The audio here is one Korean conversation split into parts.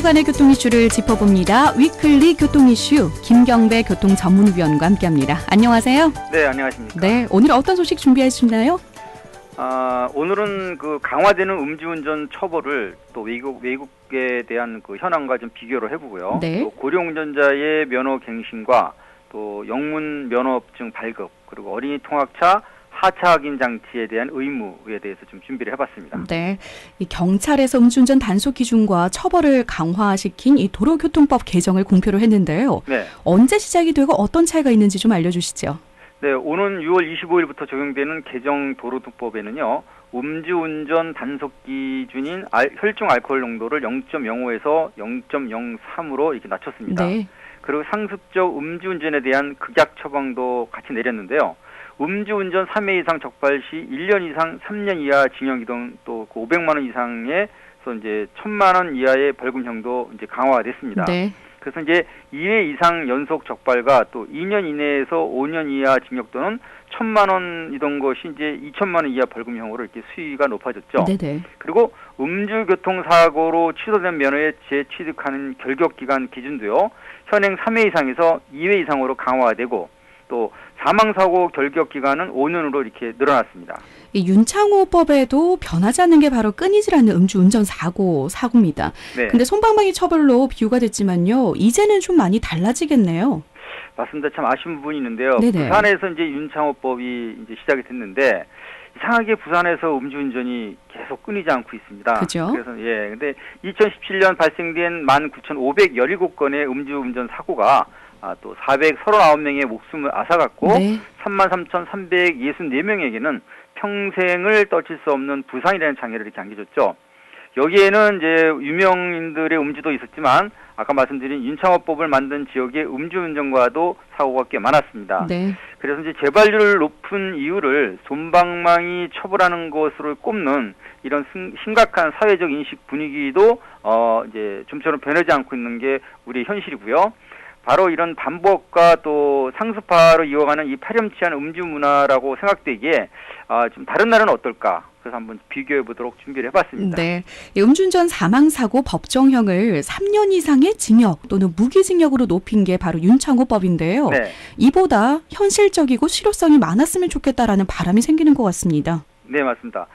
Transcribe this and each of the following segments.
주간의 교통 이슈를 짚어봅니다. 위클리 교통 이슈 김경배 교통 전문위원과 함께합니다. 안녕하세요. 네, 안녕하십니까. 네, 오늘 어떤 소식 준비하셨나요? 오늘은 그 강화되는 음주운전 처벌을 또 외국에 대한 그 현황과 좀 비교를 해보고요. 네. 또 고령운전자의 면허 갱신과 또 영문 면허증 발급 그리고 어린이 통학차 하차 확인 장치에 대한 의무에 대해서 좀 준비를 해봤습니다. 네, 이 경찰에서 음주운전 단속 기준과 처벌을 강화시킨 이 도로교통법 개정을 공표를 했는데요. 네. 언제 시작이 되고 어떤 차이가 있는지 좀 알려주시죠. 네, 오는 6월 25일부터 적용되는 개정 도로교통법에는요. 음주운전 단속 기준인 혈중 알코올 농도를 0.05에서 0.03으로 이렇게 낮췄습니다. 네. 그리고 상습적 음주운전에 대한 극약 처방도 같이 내렸는데요. 음주운전 3회 이상 적발 시 1년 이상 3년 이하 징역이든 또 500만 원 이상에서 이제 1,000만 원 이하의 벌금형도 이제 강화가 됐습니다. 네. 그래서 이제 2회 이상 연속 적발과 또 2년 이내에서 5년 이하 징역 또는 1,000만 원이던 것이 이제 2,000만 원 이하 벌금형으로 이렇게 수위가 높아졌죠. 네네. 그리고 음주교통사고로 취소된 면허에 재취득하는 결격기간 기준도요. 현행 3회 이상에서 2회 이상으로 강화가 되고 또 사망사고 결격기간은 5년으로 이렇게 늘어났습니다. 이 윤창호법에도 변하지 않는 게 바로 끊이질 않는 음주운전 사고입니다. 네. 근데 솜방망이 처벌로 비유가 됐지만요. 이제는 좀 많이 달라지겠네요. 맞습니다. 참 아쉬운 부분이 있는데요. 네네. 부산에서 이제 윤창호법이 이제 시작이 됐는데 이상하게 부산에서 음주운전이 계속 끊이지 않고 있습니다. 그죠? 그래서 근데 2017년 발생된 19,517건의 음주운전 사고가 또 439명의 목숨을 앗아갔고 네. 33,364명에게는 평생을 떨칠 수 없는 부상이라는 장애를 이렇게 안겨줬죠. 여기에는 이제 유명인들의 음주도 있었지만 아까 말씀드린 윤창호법을 만든 지역의 음주운전과도 사고가 꽤 많았습니다. 네. 그래서 이제 재발률 높은 이유를 솜방망이 처벌하는 것으로 꼽는 이런 심각한 사회적 인식 분위기도 이제 좀처럼 변하지 않고 있는 게 우리의 현실이고요. 바로 이런 반복과 또 상습화로 이어가는 이 파렴치한 음주 문화라고 생각되기에 좀 다른 날은 어떨까? 그래서 한번 비교해 보도록 준비를 해봤습니다. 네, 음주운전 사망사고 법정형을 3년 이상의 징역 또는 무기징역으로 높인 게 바로 윤창호법인데요. 네. 이보다 현실적이고 실효성이 많았으면 좋겠다라는 바람이 생기는 것 같습니다. 네, 맞습니다.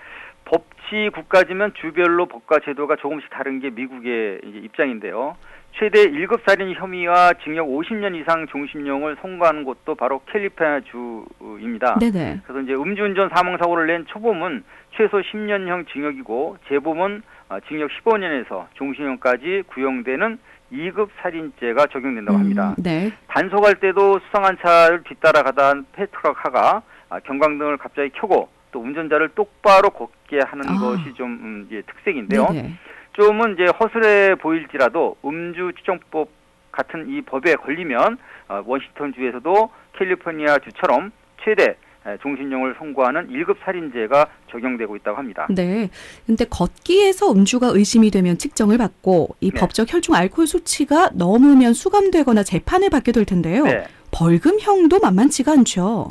법치 국가지만 주별로 법과 제도가 조금씩 다른 게 미국의 이제 입장인데요. 최대 1급 살인 혐의와 징역 50년 이상 종신형을 선고하는 곳도 바로 캘리포니아 주입니다. 네네. 그래서 이제 음주운전 사망사고를 낸 초범은 최소 10년형 징역이고 재범은 징역 15년에서 종신형까지 구형되는 2급 살인죄가 적용된다고 합니다. 네. 단속할 때도 수상한 차를 뒤따라가다 페트럭카가 경광등을 갑자기 켜고 또 운전자를 똑바로 걷게 하는 것이 좀 이제 특색인데요. 네네. 좀은 이제 허술해 보일지라도 음주추정법 같은 이 법에 걸리면 워싱턴주에서도 캘리포니아 주처럼 최대 종신형을 선고하는 1급 살인죄가 적용되고 있다고 합니다. 네. 근데 걷기에서 음주가 의심이 되면 측정을 받고 이 네. 법적 혈중 알코올 수치가 넘으면 수감되거나 재판을 받게 될 텐데요. 네. 벌금형도 만만치가 않죠.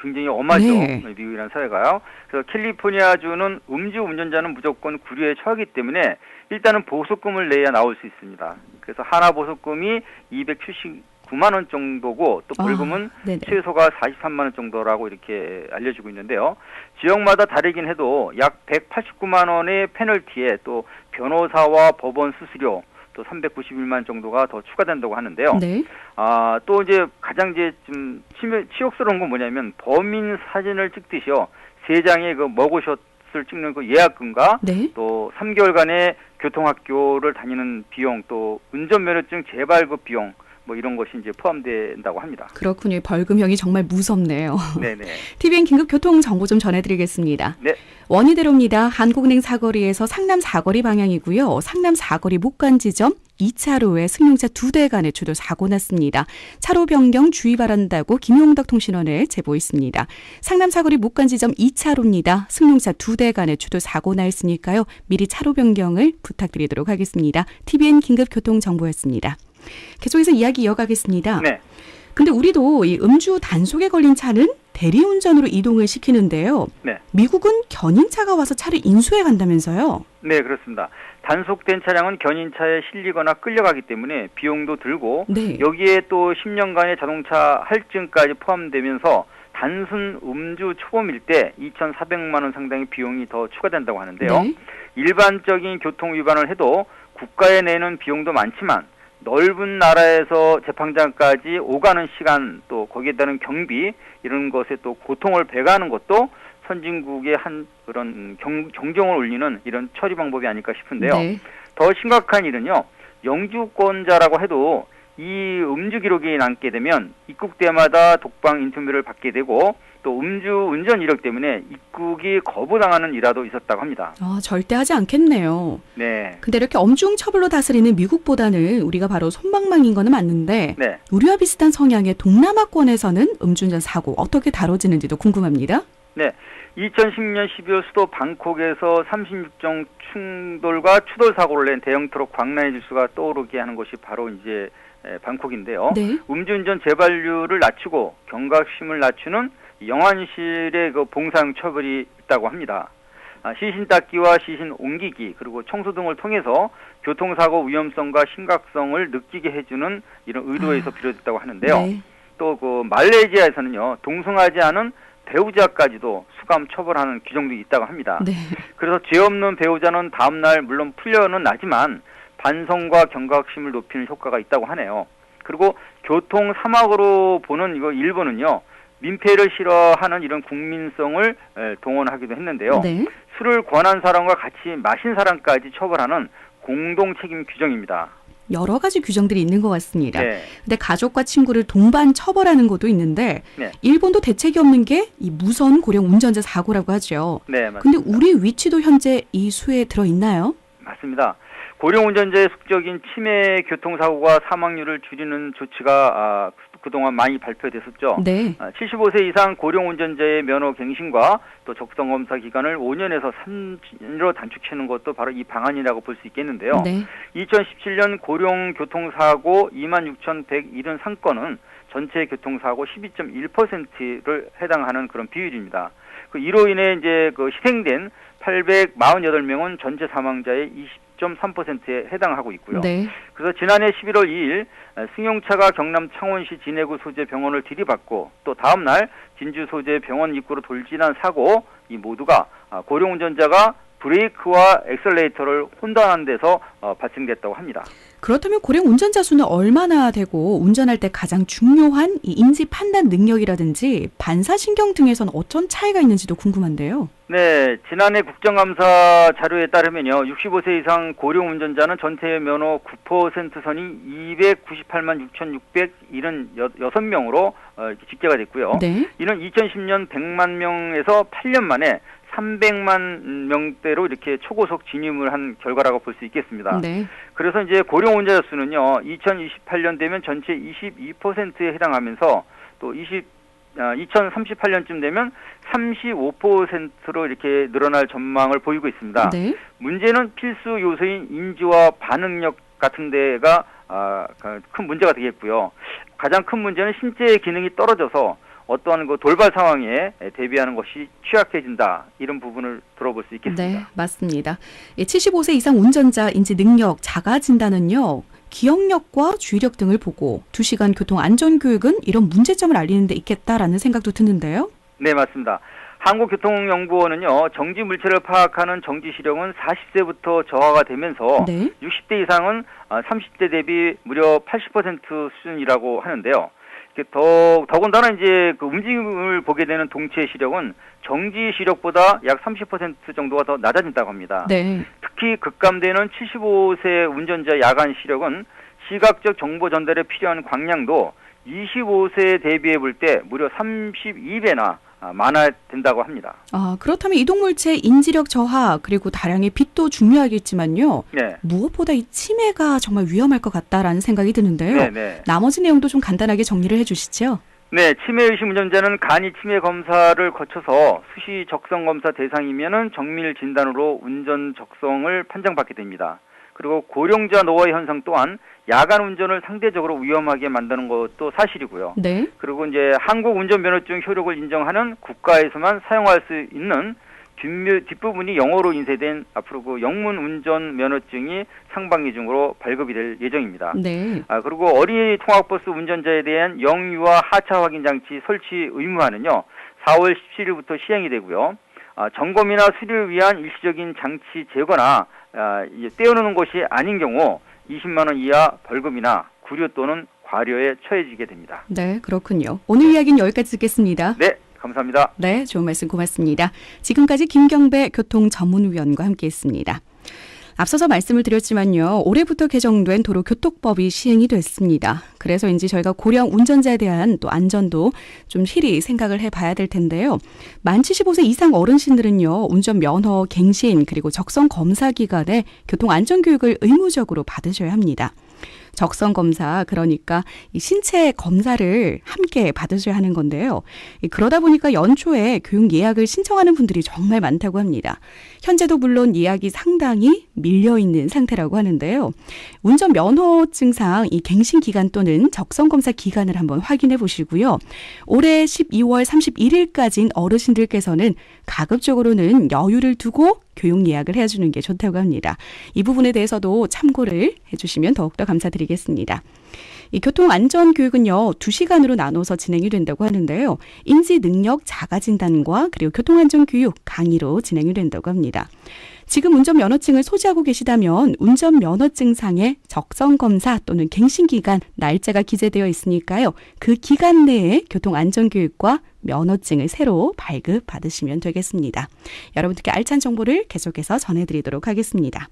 굉장히 엄하죠. 네. 미국이라는 사회가요. 그래서 캘리포니아주는 음주 운전자는 무조건 구류에 처하기 때문에 일단은 보석금을 내야 나올 수 있습니다. 그래서 하나 보석금이 279만 원 정도고 또 벌금은 최소가 43만 원 정도라고 이렇게 알려지고 있는데요. 지역마다 다르긴 해도 약 189만 원의 페널티에 또 변호사와 법원 수수료 또 391만 정도가 더 추가된다고 하는데요. 네. 또 이제 가장 이제 좀 치욕스러운 건 뭐냐면 범인 사진을 찍듯이요. 3장의 그 머그샷을 찍는 그 예약금과 네. 또 3개월간의 교통학교를 다니는 비용 또 운전면허증 재발급 비용 뭐 이런 것이 이제 포함된다고 합니다. 그렇군요. 벌금형이 정말 무섭네요. 네네. TVN 긴급 교통 정보 좀 전해드리겠습니다. 네. 원희대로입니다. 한국은행 사거리에서 상남 사거리 방향이고요. 상남 사거리 목간 지점 2차로에 승용차 2대 간의 추돌 사고 났습니다. 차로 변경 주의 바란다고 김용덕 통신원에 제보 있습니다. 상남 사거리 목간 지점 2차로입니다. 승용차 2대 간의 추돌 사고 나 있으니까요. 미리 차로 변경을 부탁드리도록 하겠습니다. TVN 긴급 교통 정보였습니다. 계속해서 이야기 이어가겠습니다. 네. 근데 우리도 이 음주 단속에 걸린 차는 대리운전으로 이동을 시키는데요. 네. 미국은 견인차가 와서 차를 인수해 간다면서요? 네, 그렇습니다. 단속된 차량은 견인차에 실리거나 끌려가기 때문에 비용도 들고 네. 여기에 또 10년간의 자동차 할증까지 포함되면서 단순 음주 초범일 때 2,400만 원 상당의 비용이 더 추가된다고 하는데요. 네. 일반적인 교통 위반을 해도 국가에 내는 비용도 많지만 넓은 나라에서 재판장까지 오가는 시간 또 거기에 따른 경비 이런 것에 또 고통을 배가하는 것도 선진국의 한 그런 경종을 울리는 이런 처리 방법이 아닐까 싶은데요. 네. 더 심각한 일은요. 영주권자라고 해도 이 음주 기록이 남게 되면 입국 때마다 독방 인터뷰를 받게 되고 또 음주 운전 이력 때문에 입국이 거부당하는 일화도 있었다고 합니다. 절대 하지 않겠네요. 네. 근데 이렇게 엄중 처벌로 다스리는 미국보다는 우리가 바로 솜방망인 거는 맞는데 네. 우리와 비슷한 성향의 동남아권에서는 음주운전 사고 어떻게 다뤄지는지도 궁금합니다. 네. 2010년 12월 수도 방콕에서 36종 충돌과 추돌 사고를 낸 대형 트럭 광란의 질수가 떠오르게 하는 것이 바로 이제 방콕인데요. 네. 음주운전 재발률을 낮추고 경각심을 낮추는 영안실의 그 봉사형 처벌이 있다고 합니다. 시신 닦기와 시신 옮기기 그리고 청소 등을 통해서 교통사고 위험성과 심각성을 느끼게 해주는 이런 의도에서 비롯됐다고 하는데요. 네. 또 그 말레이시아에서는요 동승하지 않은 배우자까지도 수감 처벌하는 규정도 있다고 합니다. 네. 그래서 죄 없는 배우자는 다음날 물론 풀려는 나지만 반성과 경각심을 높이는 효과가 있다고 하네요. 그리고 교통 사막으로 보는 이거 일본은요 민폐를 싫어하는 이런 국민성을 동원하기도 했는데요. 네. 술을 권한 사람과 같이 마신 사람까지 처벌하는 공동 책임 규정입니다. 여러 가지 규정들이 있는 것 같습니다. 네. 근데 가족과 친구를 동반 처벌하는 것도 있는데 네. 일본도 대책이 없는 게 이 무선 고령 운전자 사고라고 하죠. 네, 맞습니다. 근데 우리 위치도 현재 이 수에 들어 있나요? 맞습니다. 고령 운전자의 숙적인 치매 교통사고가 사망률을 줄이는 조치가 그동안 많이 발표됐었죠. 네. 75세 이상 고령 운전자의 면허 갱신과 또 적성검사 기간을 5년에서 3년으로 단축하는 것도 바로 이 방안이라고 볼 수 있겠는데요. 네. 2017년 고령 교통사고 26,173건은 전체 교통사고 12.1%를 해당하는 그런 비율입니다. 이로 인해 이제 희생된 848명은 전체 사망자의 20.3%에 해당하고 있고요. 네. 그래서 지난해 11월 2일 승용차가 경남 창원시 진해구 소재 병원을 들이받고 또 다음 날 진주 소재 병원 입구로 돌진한 사고 이 모두가 고령 운전자가 브레이크와 엑셀레이터를 혼돈한 데서 발생됐다고 합니다. 그렇다면 고령 운전자 수는 얼마나 되고 운전할 때 가장 중요한 이 인지 판단 능력이라든지 반사신경 등에서는 어떤 차이가 있는지도 궁금한데요. 네, 지난해 국정감사 자료에 따르면요, 65세 이상 고령 운전자는 전체 면허 9% 선이 298만 6,676명으로 집계가 됐고요. 네. 이는 2010년 100만 명에서 8년 만에 300만 명대로 이렇게 초고속 진입을 한 결과라고 볼 수 있겠습니다. 네. 그래서 이제 고령 운전자 수는요, 2028년 되면 전체 22%에 해당하면서 또 2038년쯤 되면 35%로 이렇게 늘어날 전망을 보이고 있습니다. 네. 문제는 필수 요소인 인지와 반응력 같은 데가 큰 문제가 되겠고요. 가장 큰 문제는 신체 기능이 떨어져서 어떠한 돌발 상황에 대비하는 것이 취약해진다. 이런 부분을 들어볼 수 있겠습니다. 네, 맞습니다. 75세 이상 운전자 인지 능력 자가 진단은요. 기억력과 주의력 등을 보고 2시간 교통 안전 교육은 이런 문제점을 알리는 데 있겠다라는 생각도 드는데요. 네, 맞습니다. 한국교통연구원은요. 정지 물체를 파악하는 정지 시력은 40세부터 저하가 되면서 네. 60대 이상은 30대 대비 무려 80% 수준이라고 하는데요. 더군다나 이제 그 움직임을 보게 되는 동체 시력은 정지 시력보다 약 30% 정도가 더 낮아진다고 합니다. 네. 특히 급감되는 75세 운전자 야간 시력은 시각적 정보 전달에 필요한 광량도 25세에 대비해 볼 때 무려 32배나 많아진다고 합니다. 그렇다면 이동물체 인지력 저하 그리고 다량의 빛도 중요하겠지만요. 네. 무엇보다 이 치매가 정말 위험할 것 같다라는 생각이 드는데요. 네. 나머지 내용도 좀 간단하게 정리를 해주시죠. 네, 치매 의심 운전자는 간이 치매 검사를 거쳐서 수시 적성 검사 대상이면은 정밀 진단으로 운전 적성을 판정받게 됩니다. 그리고 고령자 노화 현상 또한 야간 운전을 상대적으로 위험하게 만드는 것도 사실이고요. 네. 그리고 이제 한국 운전면허증 효력을 인정하는 국가에서만 사용할 수 있는 뒷부분이 영어로 인쇄된 앞으로 그 영문 운전 면허증이 상반기 중으로 발급이 될 예정입니다. 네. 그리고 어린이 통학버스 운전자에 대한 영유아 하차 확인 장치 설치 의무화는요, 4월 17일부터 시행이 되고요. 점검이나 수리를 위한 일시적인 장치 제거나 떼어놓는 것이 아닌 경우 20만 원 이하 벌금이나 구류 또는 과료에 처해지게 됩니다. 네, 그렇군요. 오늘 이야기는 여기까지 듣겠습니다. 네, 감사합니다. 네, 좋은 말씀 고맙습니다. 지금까지 김경배 교통전문위원과 함께했습니다. 앞서서 말씀을 드렸지만요. 올해부터 개정된 도로교통법이 시행이 됐습니다. 그래서인지 저희가 고령 운전자에 대한 또 안전도 좀 실히 생각을 해봐야 될 텐데요. 만 75세 이상 어르신들은요. 운전면허 갱신 그리고 적성검사 기간에 교통안전교육을 의무적으로 받으셔야 합니다. 적성검사, 그러니까 이 신체 검사를 함께 받으셔야 하는 건데요. 그러다 보니까 연초에 교육 예약을 신청하는 분들이 정말 많다고 합니다. 현재도 물론 예약이 상당히 밀려있는 상태라고 하는데요. 운전면허증상 이 갱신 기간 또는 적성검사 기간을 한번 확인해 보시고요. 올해 12월 31일까지인 어르신들께서는 가급적으로는 여유를 두고 교육 예약을 해주는 게 좋다고 합니다. 이 부분에 대해서도 참고를 해주시면 더욱더 감사드리겠습니다. 이 교통안전교육은요, 2시간으로 나눠서 진행이 된다고 하는데요. 인지능력 자가진단과 그리고 교통안전교육 강의로 진행이 된다고 합니다. 지금 운전면허증을 소지하고 계시다면 운전면허증상의 적성검사 또는 갱신기간 날짜가 기재되어 있으니까요. 그 기간 내에 교통안전교육과 면허증을 새로 발급받으시면 되겠습니다. 여러분들께 알찬 정보를 계속해서 전해드리도록 하겠습니다.